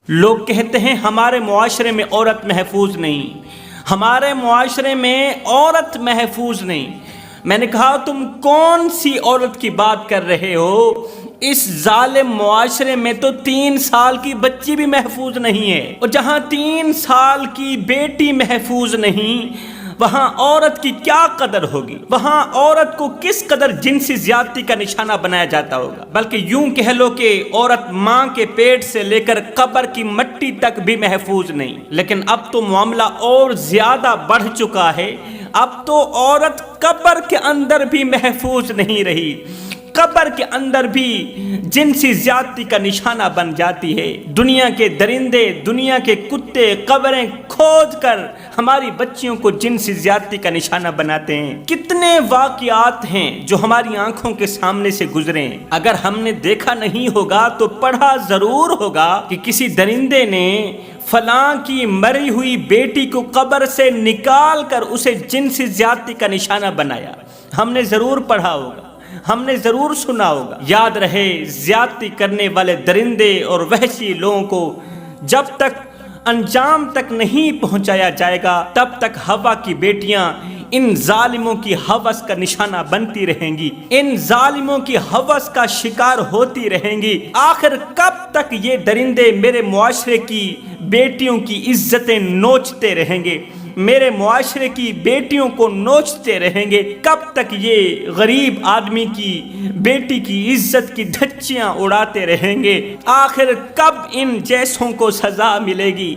لوگ کہتے ہیں ہمارے معاشرے میں عورت محفوظ نہیں، ہمارے معاشرے میں عورت محفوظ نہیں۔ میں نے کہا تم کون سی عورت کی بات کر رہے ہو؟ اس ظالم معاشرے میں تو 3 سال کی بچی بھی محفوظ نہیں ہے، اور جہاں 3 سال کی بیٹی محفوظ نہیں وہاں عورت کی کیا قدر ہوگی؟ وہاں عورت کو کس قدر جنسی زیادتی کا نشانہ بنایا جاتا ہوگا؟ بلکہ یوں کہہ لو کہ عورت ماں کے پیٹ سے لے کر قبر کی مٹی تک بھی محفوظ نہیں۔ لیکن اب تو معاملہ اور زیادہ بڑھ چکا ہے، اب تو عورت قبر کے اندر بھی محفوظ نہیں رہی، قبر کے اندر بھی جنسی زیادتی کا نشانہ بن جاتی ہے۔ دنیا کے درندے، دنیا کے کتے قبریں کھود کر ہماری بچیوں کو جنسی زیادتی کا نشانہ بناتے ہیں۔ کتنے واقعات ہیں جو ہماری آنکھوں کے سامنے سے گزرے ہیں، اگر ہم نے دیکھا نہیں ہوگا تو پڑھا ضرور ہوگا کہ کسی درندے نے فلاں کی مری ہوئی بیٹی کو قبر سے نکال کر اسے جنسی زیادتی کا نشانہ بنایا۔ ہم نے ضرور پڑھا ہوگا، ہم نے ضرور سنا ہوگا۔ یاد رہے، زیادتی کرنے والے درندے اور وحشی لوگوں کو جب تک انجام تک نہیں پہنچایا جائے گا تب تک ہوا کی بیٹیاں ان ظالموں کی ہوس کا نشانہ بنتی رہیں گی، ان ظالموں کی ہوس کا شکار ہوتی رہیں گی۔ آخر کب تک یہ درندے میرے معاشرے کی بیٹیوں کی عزتیں نوچتے رہیں گے، میرے معاشرے کی بیٹیوں کو نوچتے رہیں گے؟ کب تک یہ غریب آدمی کی بیٹی کی عزت کی دھچیاں اڑاتے رہیں گے؟ آخر کب ان جیسوں کو سزا ملے گی؟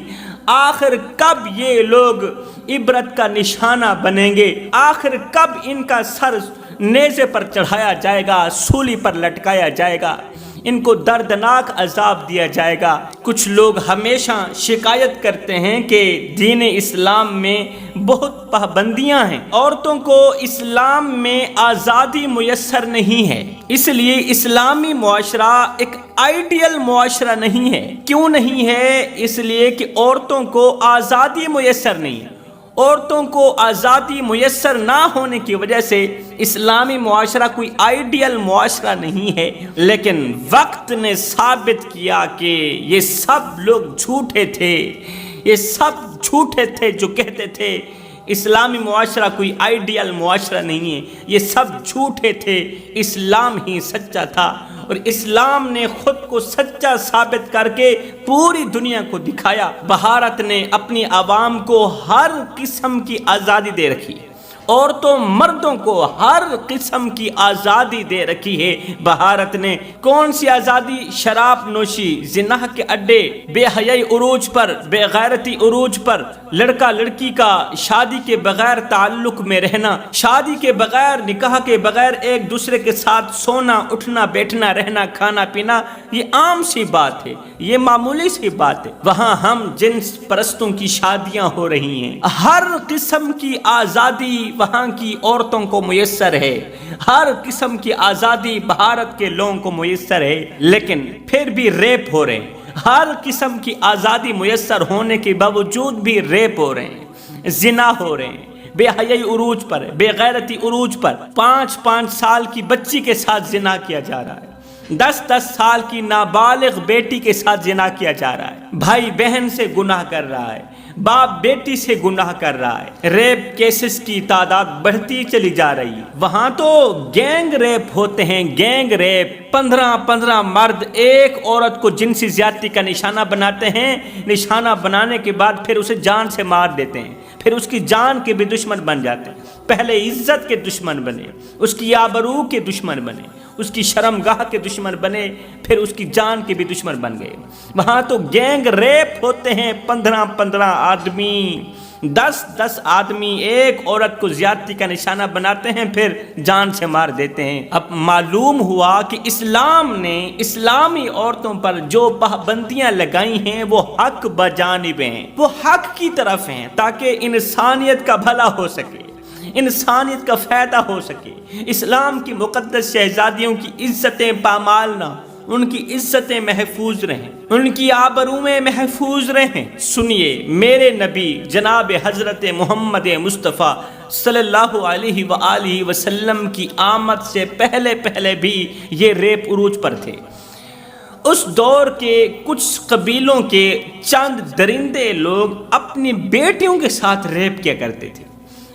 آخر کب یہ لوگ عبرت کا نشانہ بنیں گے؟ آخر کب ان کا سر نیزے پر چڑھایا جائے گا، سولی پر لٹکایا جائے گا، ان کو دردناک عذاب دیا جائے گا؟ کچھ لوگ ہمیشہ شکایت کرتے ہیں کہ دین اسلام میں بہت پابندیاں ہیں، عورتوں کو اسلام میں آزادی میسر نہیں ہے، اس لیے اسلامی معاشرہ ایک آئیڈیل معاشرہ نہیں ہے۔ کیوں نہیں ہے؟ اس لیے کہ عورتوں کو آزادی میسر نہیں ہے۔ عورتوں کو آزادی میسر نہ ہونے کی وجہ سے اسلامی معاشرہ کوئی آئیڈیل معاشرہ نہیں ہے۔ لیکن وقت نے ثابت کیا کہ یہ سب لوگ جھوٹے تھے، یہ سب جھوٹے تھے جو کہتے تھے اسلامی معاشرہ کوئی آئیڈیل معاشرہ نہیں ہے۔ یہ سب جھوٹے تھے، اسلام ہی سچا تھا، اور اسلام نے خود کو سچا ثابت کر کے پوری دنیا کو دکھایا۔ بھارت نے اپنی عوام کو ہر قسم کی آزادی دے رکھی ہے، عورتوں مردوں کو ہر قسم کی آزادی دے رکھی ہے بھارت نے۔ کون سی آزادی؟ شراب نوشی، زنا کے اڈے، بے حیائی عروج پر، بے غیرتی عروج پر، لڑکا لڑکی کا شادی کے بغیر تعلق میں رہنا، شادی کے بغیر، نکاح کے بغیر ایک دوسرے کے ساتھ سونا اٹھنا بیٹھنا رہنا کھانا پینا، یہ عام سی بات ہے، یہ معمولی سی بات ہے۔ وہاں ہم جنس پرستوں کی شادیاں ہو رہی ہیں۔ ہر قسم کی آزادی وہاں کی عورتوں کو میسر ہے، ہر قسم کی آزادی بھارت کے لوگوں کو میسر ہے، لیکن پھر بھی ریپ ہو رہے ہیں۔ ہر قسم کی آزادی میسر ہونے کے باوجود بھی ریپ ہو رہے ہیں، زنا ہو رہے ہیں، بے حیائی عروج پر، بے غیرتی عروج پر، 5 سال کی بچی کے ساتھ زنا کیا جا رہا ہے، 10 سال کی نابالغ بیٹی کے ساتھ زنا کیا جا رہا ہے، بھائی بہن سے گناہ کر رہا ہے، باپ بیٹی سے گناہ کر رہا ہے۔ ریپ کیسز کی تعداد بڑھتی چلی جا رہی ہے۔ وہاں تو گینگ ریپ ہوتے ہیں، گینگ ریپ، 15 مرد ایک عورت کو جنسی زیادتی کا نشانہ بناتے ہیں، نشانہ بنانے کے بعد پھر اسے جان سے مار دیتے ہیں، پھر اس کی جان کے بھی دشمن بن جاتے ہیں۔ پہلے عزت کے دشمن بنے، اس کی آبرو کے دشمن بنے، اس کی شرمگاہ کے دشمن بنے، پھر اس کی جان کے بھی دشمن بن گئے۔ وہاں تو گینگ ریپ ہوتے ہیں، 15 آدمی، 10 آدمی ایک عورت کو زیادتی کا نشانہ بناتے ہیں، پھر جان سے مار دیتے ہیں۔ اب معلوم ہوا کہ اسلام نے اسلامی عورتوں پر جو پابندیاں لگائی ہیں وہ حق بجانب ہیں، وہ حق کی طرف ہیں، تاکہ انسانیت کا بھلا ہو سکے، انسانیت کا فائدہ ہو سکے، اسلام کی مقدس شہزادیوں کی عزتیں پامال نہ، ان کی عزتیں محفوظ رہیں، ان کی آبرویں محفوظ رہیں۔ سنیے، میرے نبی جناب حضرت محمد مصطفیٰ صلی اللہ علیہ وآلہ وسلم کی آمد سے پہلے بھی یہ ریپ عروج پر تھے۔ اس دور کے کچھ قبیلوں کے چند درندے لوگ اپنی بیٹیوں کے ساتھ ریپ کیا کرتے تھے،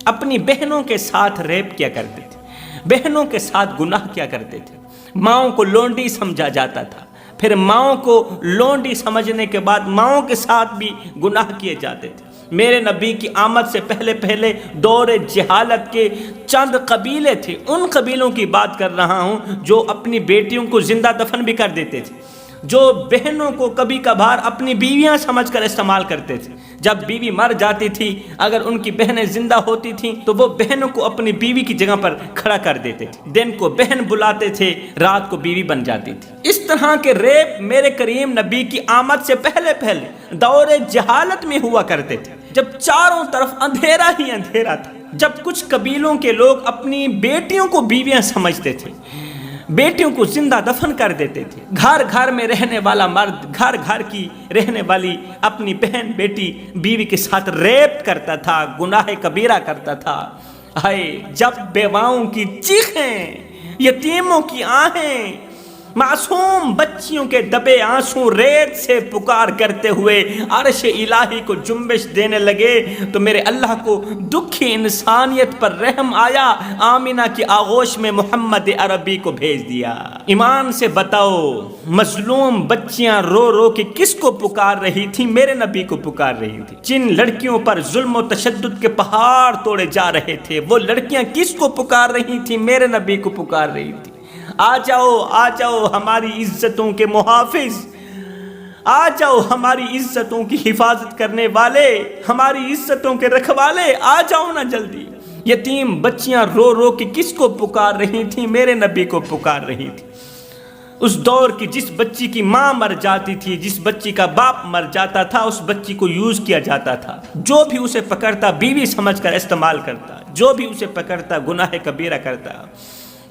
اپنی بہنوں کے ساتھ ریپ کیا کرتے تھے، بہنوں کے ساتھ گناہ کیا کرتے تھے۔ ماؤں کو لونڈی سمجھا جاتا تھا، پھر ماؤں کو لونڈی سمجھنے کے بعد ماؤں کے ساتھ بھی گناہ کیے جاتے تھے۔ میرے نبی کی آمد سے پہلے دور جہالت کے چند قبیلے تھے، ان قبیلوں کی بات کر رہا ہوں جو اپنی بیٹیوں کو زندہ دفن بھی کر دیتے تھے، جو بہنوں کو کبھی کبھار اپنی بیویاں سمجھ کر استعمال کرتے تھے۔ جب بیوی مر جاتی تھی، اگر ان کی بہنیں زندہ ہوتی تھیں تو وہ بہنوں کو اپنی بیوی کی جگہ پر کھڑا کر دیتے تھے، دن کو بہن بلاتے تھے، رات کو بیوی بن جاتی تھی۔ اس طرح کے ریپ میرے کریم نبی کی آمد سے پہلے دور جہالت میں ہوا کرتے تھے، جب چاروں طرف اندھیرا ہی اندھیرا تھا، جب کچھ قبیلوں کے لوگ اپنی بیٹیوں کو بیویاں سمجھتے تھے، بیٹیوں کو زندہ دفن کر دیتے تھے۔ گھر گھر میں رہنے والا مرد گھر گھر کی رہنے والی اپنی بہن بیٹی بیوی کے ساتھ ریپ کرتا تھا، گناہ کبیرہ کرتا تھا۔ ہائے جب بیواؤں کی چیخیں، یتیموں کی آہیں، معصوم بچیوں کے دبے آنسو ریت سے پکار کرتے ہوئے عرش الہی کو جنبش دینے لگے تو میرے اللہ کو دکھی انسانیت پر رحم آیا، آمینہ کی آغوش میں محمد عربی کو بھیج دیا۔ ایمان سے بتاؤ، مظلوم بچیاں رو رو کے کس کو پکار رہی تھیں؟ میرے نبی کو پکار رہی تھی۔ جن لڑکیوں پر ظلم و تشدد کے پہاڑ توڑے جا رہے تھے، وہ لڑکیاں کس کو پکار رہی تھیں؟ میرے نبی کو پکار رہی تھی۔ آ جاؤ ہماری عزتوں کے محافظ، آ جاؤ ہماری عزتوں کی حفاظت کرنے والے، ہماری عزتوں کے رکھوالے، آ جاؤ نا جلدی۔ یتیم بچیاں رو رو کے کس کو پکار رہی تھیں؟ میرے نبی کو پکار رہی تھی۔ اس دور کی جس بچی کی ماں مر جاتی تھی، جس بچی کا باپ مر جاتا تھا، اس بچی کو یوز کیا جاتا تھا۔ جو بھی اسے پکڑتا بیوی سمجھ کر استعمال کرتا، جو بھی اسے پکڑتا گناہ کبیرہ کرتا۔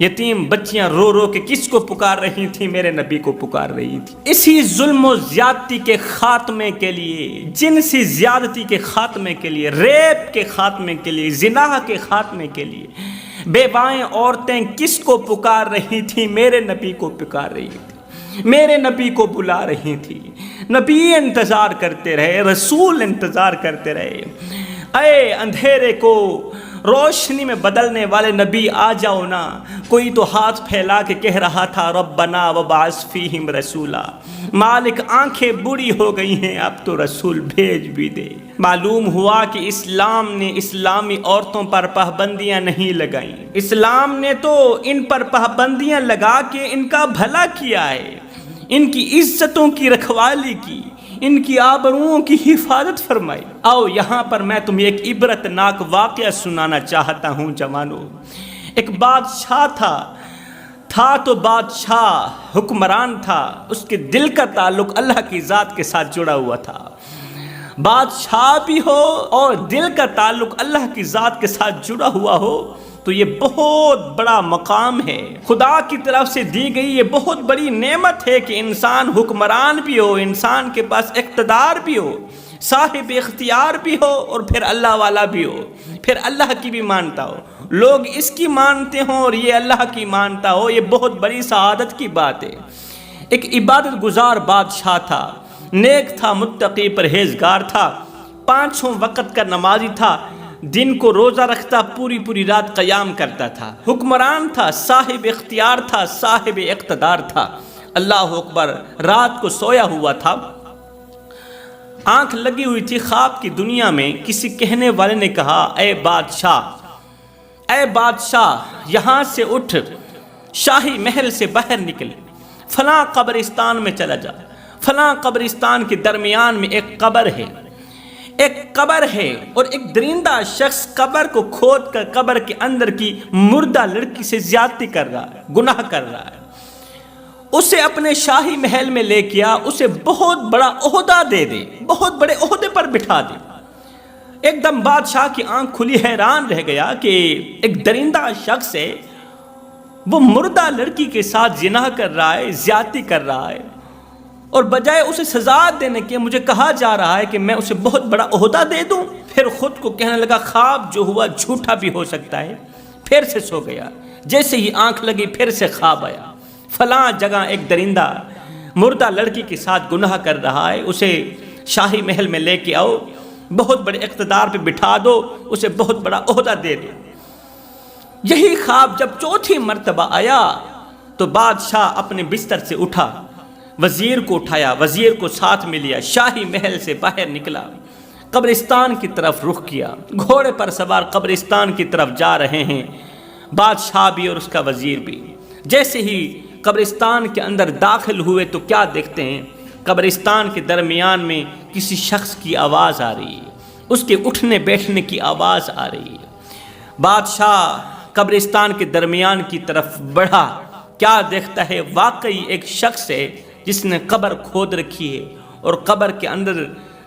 یتیم بچیاں رو رو کے کس کو پکار رہی تھیں؟ میرے نبی کو پکار رہی تھی۔ اسی ظلم و زیادتی کے خاتمے کے لیے، جنسی زیادتی کے خاتمے کے لیے، ریپ کے خاتمے کے لیے، زنا کے خاتمے کے لیے بیوائیں عورتیں کس کو پکار رہی تھیں؟ میرے نبی کو پکار رہی تھی، میرے نبی کو بلا رہی تھی۔ نبی انتظار کرتے رہے، رسول انتظار کرتے رہے۔ اے اندھیرے کو روشنی میں بدلنے والے نبی، آ جاؤ نا۔ کوئی تو ہاتھ پھیلا کے کہہ رہا تھا ربنا وبعث فیہم رسولا، مالک آنکھیں بوڑھی ہو گئی ہیں، اب تو رسول بھیج بھی دے۔ معلوم ہوا کہ اسلام نے اسلامی عورتوں پر پابندیاں نہیں لگائیں، اسلام نے تو ان پر پابندیاں لگا کے ان کا بھلا کیا ہے، ان کی عزتوں کی رکھوالی کی، ان کی آبروؤں کی حفاظت فرمائی۔ آؤ یہاں پر میں تمہیں ایک عبرت ناک واقعہ سنانا چاہتا ہوں جوانو۔ ایک بادشاہ تھا تو بادشاہ حکمران تھا، اس کے دل کا تعلق اللہ کی ذات کے ساتھ جڑا ہوا تھا۔ بادشاہ بھی ہو اور دل کا تعلق اللہ کی ذات کے ساتھ جڑا ہوا ہو تو یہ بہت بڑا مقام ہے، خدا کی طرف سے دی گئی یہ بہت بڑی نعمت ہے کہ انسان حکمران بھی ہو، انسان کے پاس اقتدار بھی ہو، صاحب اختیار بھی ہو، اور پھر اللہ والا بھی ہو، پھر اللہ کی بھی مانتا ہو، لوگ اس کی مانتے ہوں اور یہ اللہ کی مانتا ہو، یہ بہت بڑی سعادت کی بات ہے۔ ایک عبادت گزار بادشاہ تھا، نیک تھا، متقی پرہیزگار تھا، 5 وقت کا نمازی تھا، دن کو روزہ رکھتا، پوری رات قیام کرتا تھا، حکمران تھا، صاحب اختیار تھا، صاحب اقتدار تھا۔ اللہ اکبر، رات کو سویا ہوا تھا، آنکھ لگی ہوئی تھی، خواب کی دنیا میں کسی کہنے والے نے کہا اے بادشاہ یہاں سے اٹھ، شاہی محل سے باہر نکل، فلاں قبرستان میں چلا جا، فلاں قبرستان کے درمیان میں ایک قبر ہے اور ایک درندہ شخص قبر کو کھود کر قبر کے اندر کی مردہ لڑکی سے زیادتی کر رہا ہے، گناہ کر رہا ہے۔ اسے اپنے شاہی محل میں لے کے آ، اسے بہت بڑا عہدہ دے دے، بہت بڑے عہدے پر بٹھا دے۔ ایک دم بادشاہ کی آنکھ کھلی، حیران رہ گیا کہ ایک درندہ شخص ہے، وہ مردہ لڑکی کے ساتھ زنا کر رہا ہے، زیادتی کر رہا ہے، اور بجائے اسے سزا دینے کے مجھے کہا جا رہا ہے کہ میں اسے بہت بڑا عہدہ دے دوں۔ پھر خود کو کہنے لگا خواب جو ہوا جھوٹا بھی ہو سکتا ہے، پھر سے سو گیا۔ جیسے ہی آنکھ لگی پھر سے خواب آیا، فلاں جگہ ایک درندہ مردہ لڑکی کے ساتھ گناہ کر رہا ہے، اسے شاہی محل میں لے کے آؤ، بہت بڑے اقتدار پہ بٹھا دو، اسے بہت بڑا عہدہ دے دو۔ یہی خواب جب چوتھی مرتبہ آیا تو بادشاہ اپنے بستر سے اٹھا، وزیر کو اٹھایا، وزیر کو ساتھ میں لیا، شاہی محل سے باہر نکلا، قبرستان کی طرف رخ کیا، گھوڑے پر سوار قبرستان کی طرف جا رہے ہیں بادشاہ بھی اور اس کا وزیر بھی۔ جیسے ہی قبرستان کے اندر داخل ہوئے تو کیا دیکھتے ہیں؟ قبرستان کے درمیان میں کسی شخص کی آواز آ رہی ہے، اس کے اٹھنے بیٹھنے کی آواز آ رہی ہے۔ بادشاہ قبرستان کے درمیان کی طرف بڑھا، کیا دیکھتا ہے؟ واقعی ایک شخص ہے جس نے قبر کھود رکھی ہے اور قبر کے اندر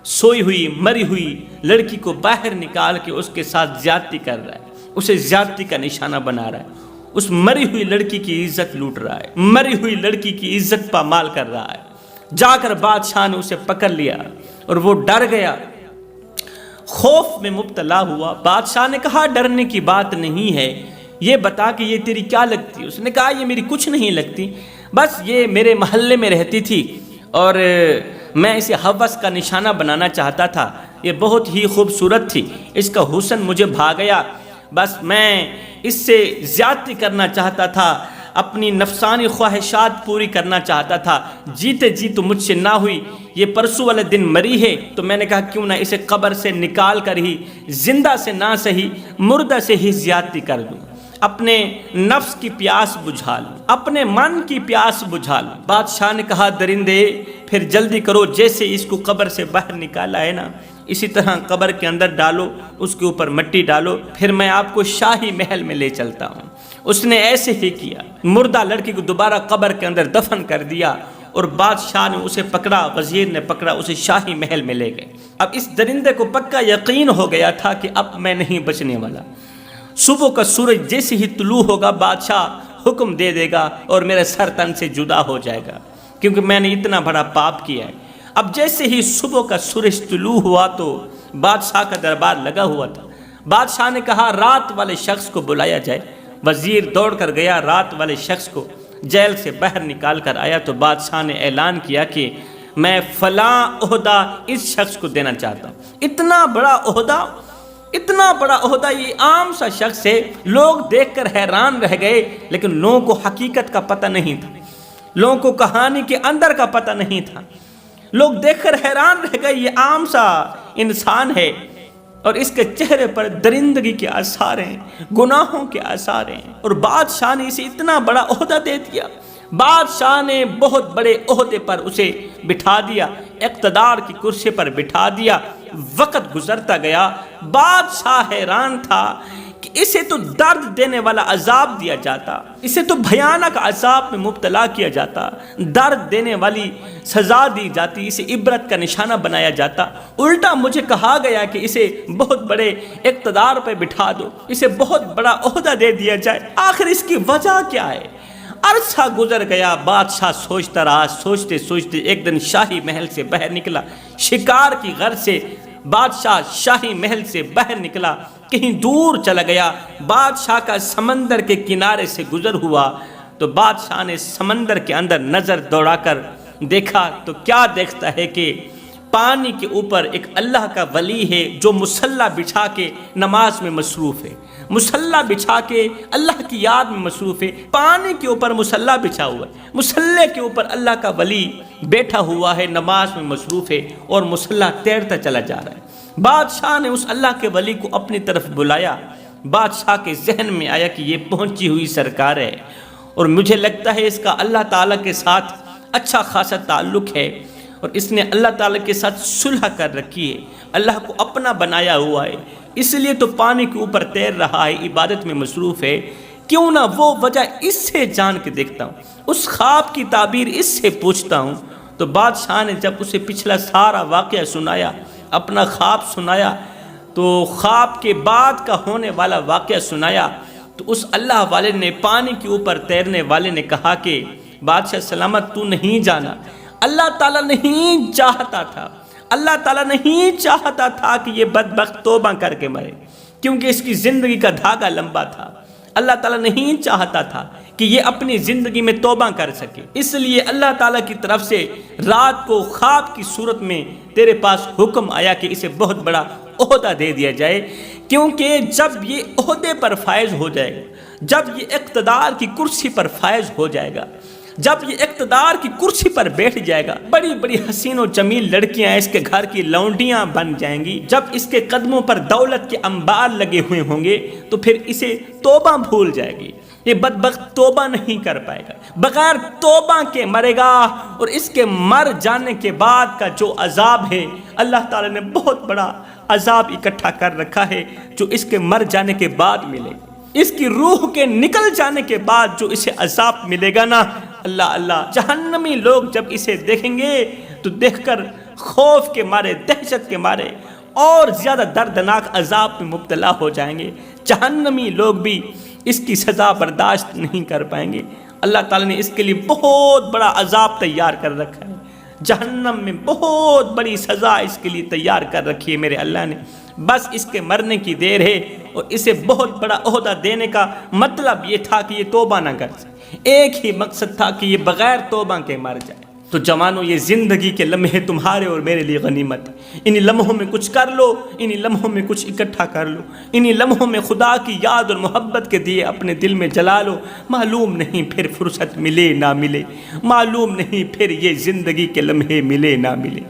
سوئی ہوئی مری ہوئی لڑکی کو باہر نکال کے اس کے ساتھ زیادتی کر رہا ہے، اسے زیادتی کا نشانہ بنا رہا ہے، اس مری ہوئی لڑکی کی عزت لوٹ رہا ہے، مری ہوئی لڑکی کی عزت پامال کر رہا ہے۔ جا کر بادشاہ نے اسے پکڑ لیا اور وہ ڈر گیا، خوف میں مبتلا ہوا۔ بادشاہ نے کہا ڈرنے کی بات نہیں ہے، یہ بتا کہ یہ تیری کیا لگتی؟ اس نے کہا یہ میری کچھ نہیں لگتی، بس یہ میرے محلے میں رہتی تھی اور میں اسے ہوس کا نشانہ بنانا چاہتا تھا، یہ بہت ہی خوبصورت تھی، اس کا حسن مجھے بھا گیا، بس میں اس سے زیادتی کرنا چاہتا تھا، اپنی نفسانی خواہشات پوری کرنا چاہتا تھا، جیتے جی تو مجھ سے نہ ہوئی، یہ پرسوں والے دن مری ہے تو میں نے کہا کیوں نہ اسے قبر سے نکال کر ہی زندہ سے نہ سہی مردہ سے ہی زیادتی کر دوں، اپنے نفس کی پیاس بجھا لوں، اپنے من کی پیاس بجھا لوں۔ بادشاہ نے کہا درندے پھر جلدی کرو، جیسے اس کو قبر سے باہر نکالا ہے نا اسی طرح قبر کے اندر ڈالو، اس کے اوپر مٹی ڈالو، پھر میں آپ کو شاہی محل میں لے چلتا ہوں۔ اس نے ایسے ہی کیا، مردہ لڑکی کو دوبارہ قبر کے اندر دفن کر دیا اور بادشاہ نے اسے پکڑا، وزیر نے پکڑا، اسے شاہی محل میں لے گئے۔ اب اس درندے کو پکا یقین ہو گیا تھا کہ اب میں نہیں بچنے والا، صبح کا سورج جیسے ہی طلوع ہوگا بادشاہ حکم دے دے گا اور میرے سر تن سے جدا ہو جائے گا، کیونکہ میں نے اتنا بڑا پاپ کیا ہے۔ اب جیسے ہی صبح کا سورج طلوع ہوا تو بادشاہ کا دربار لگا ہوا تھا، بادشاہ نے کہا رات والے شخص کو بلایا جائے۔ وزیر دوڑ کر گیا، رات والے شخص کو جیل سے باہر نکال کر آیا تو بادشاہ نے اعلان کیا کہ میں فلاں عہدہ اس شخص کو دینا چاہتا ہوں۔ اتنا بڑا عہدہ، اتنا بڑا عہدہ، یہ عام سا شخص ہے۔ لوگ دیکھ کر حیران رہ گئے، لیکن لوگوں کو حقیقت کا پتہ نہیں تھا، لوگوں کو کہانی کے اندر کا پتہ نہیں تھا۔ لوگ دیکھ کر حیران رہ گئے، یہ عام سا انسان ہے اور اس کے چہرے پر درندگی کے آثار ہیں، گناہوں کے آثار ہیں، اور بادشاہ نے اسے اتنا بڑا عہدہ دے دیا۔ بادشاہ نے بہت بڑے عہدے پر اسے بٹھا دیا، اقتدار کی کرسی پر بٹھا دیا۔ وقت گزرتا گیا، بادشاہ حیران تھا کہ اسے تو درد دینے والا عذاب دیا جاتا، اسے تو بھیانک عذاب میں مبتلا کیا جاتا، درد دینے والی سزا دی جاتی، اسے عبرت کا نشانہ بنایا جاتا۔ الٹا مجھے کہا گیا کہ اسے بہت بڑے اقتدار پہ بٹھا دو، اسے بہت بڑا عہدہ دے دیا جائے۔ آخر اس کی وجہ کیا ہے؟ عرصہ گزر گیا، بادشاہ سوچتا رہا، سوچتے سوچتے ایک دن شاہی محل سے باہر نکلا، شکار کی غرض سے بادشاہ شاہی محل سے باہر نکلا، کہیں دور چلا گیا۔ بادشاہ کا سمندر کے کنارے سے گزر ہوا تو بادشاہ نے سمندر کے اندر نظر دوڑا کر دیکھا تو کیا دیکھتا ہے کہ پانی کے اوپر ایک اللہ کا ولی ہے جو مصلی بچھا کے نماز میں مصروف ہے، مصلی بچھا کے اللہ کی یاد میں مصروف ہے۔ پانی کے اوپر مصلی بچھا ہوا ہے، مصلی کے اوپر اللہ کا ولی بیٹھا ہوا ہے، نماز میں مصروف ہے اور مصلی تیرتا چلا جا رہا ہے۔ بادشاہ نے اس اللہ کے ولی کو اپنی طرف بلایا۔ بادشاہ کے ذہن میں آیا کہ یہ پہنچی ہوئی سرکار ہے اور مجھے لگتا ہے اس کا اللہ تعالیٰ کے ساتھ اچھا خاصا تعلق ہے اور اس نے اللہ تعالیٰ کے ساتھ صلح کر رکھی ہے، اللہ کو اپنا بنایا ہوا ہے، اس لیے تو پانی کے اوپر تیر رہا ہے، عبادت میں مصروف ہے۔ کیوں نہ وہ وجہ اس سے جان کے دیکھتا ہوں، اس خواب کی تعبیر اس سے پوچھتا ہوں۔ تو بادشاہ نے جب اسے پچھلا سارا واقعہ سنایا، اپنا خواب سنایا، تو خواب کے بعد کا ہونے والا واقعہ سنایا، تو اس اللہ والے نے، پانی کے اوپر تیرنے والے نے کہا کہ بادشاہ سلامت، تو نہیں جانا، اللہ تعالیٰ نہیں چاہتا تھا، اللہ تعالیٰ نہیں چاہتا تھا کہ یہ بدبخت توبہ کر کے مرے، کیونکہ اس کی زندگی کا دھاگا لمبا تھا۔ اللہ تعالیٰ نہیں چاہتا تھا کہ یہ اپنی زندگی میں توبہ کر سکے۔ اس لیے اللہ تعالیٰ کی طرف سے رات کو خواب کی صورت میں تیرے پاس حکم آیا کہ اسے بہت بڑا عہدہ دے دیا جائے، کیونکہ جب یہ عہدے پر فائز ہو جائے گا، جب یہ اقتدار کی کرسی پر فائز ہو جائے گا، جب یہ اقتدار کی کرسی پر بیٹھ جائے گا، بڑی بڑی حسین و جمیل لڑکیاں اس کے گھر کی لونڈیاں بن جائیں گی، جب اس کے قدموں پر دولت کے انبار لگے ہوئے ہوں گے تو پھر اسے توبہ بھول جائے گی۔ یہ بدبخت توبہ نہیں کر پائے گا، بغیر توبہ کے مرے گا، اور اس کے مر جانے کے بعد کا جو عذاب ہے، اللہ تعالیٰ نے بہت بڑا عذاب اکٹھا کر رکھا ہے جو اس کے مر جانے کے بعد ملے گا۔ اس کی روح کے نکل جانے کے بعد جو اسے عذاب ملے گا نا، اللہ اللہ، جہنمی لوگ جب اسے دیکھیں گے تو دیکھ کر خوف کے مارے، دہشت کے مارے اور زیادہ دردناک عذاب میں مبتلا ہو جائیں گے۔ جہنمی لوگ بھی اس کی سزا برداشت نہیں کر پائیں گے۔ اللہ تعالیٰ نے اس کے لیے بہت بڑا عذاب تیار کر رکھا ہے، جہنم میں بہت بڑی سزا اس کے لیے تیار کر رکھی ہے میرے اللہ نے۔ بس اس کے مرنے کی دیر ہے، اور اسے بہت بڑا عہدہ دینے کا مطلب یہ تھا کہ یہ توبہ نہ کر سکے، ایک ہی مقصد تھا کہ یہ بغیر توبہ کے مر جائے۔ تو جوانوں، یہ زندگی کے لمحے تمہارے اور میرے لیے غنیمت ہے۔ انہی لمحوں میں کچھ کر لو، انہی لمحوں میں کچھ اکٹھا کر لو، انہی لمحوں میں خدا کی یاد اور محبت کے دیے اپنے دل میں جلا لو۔ معلوم نہیں پھر فرصت ملے نہ ملے، معلوم نہیں پھر یہ زندگی کے لمحے ملے نہ ملے۔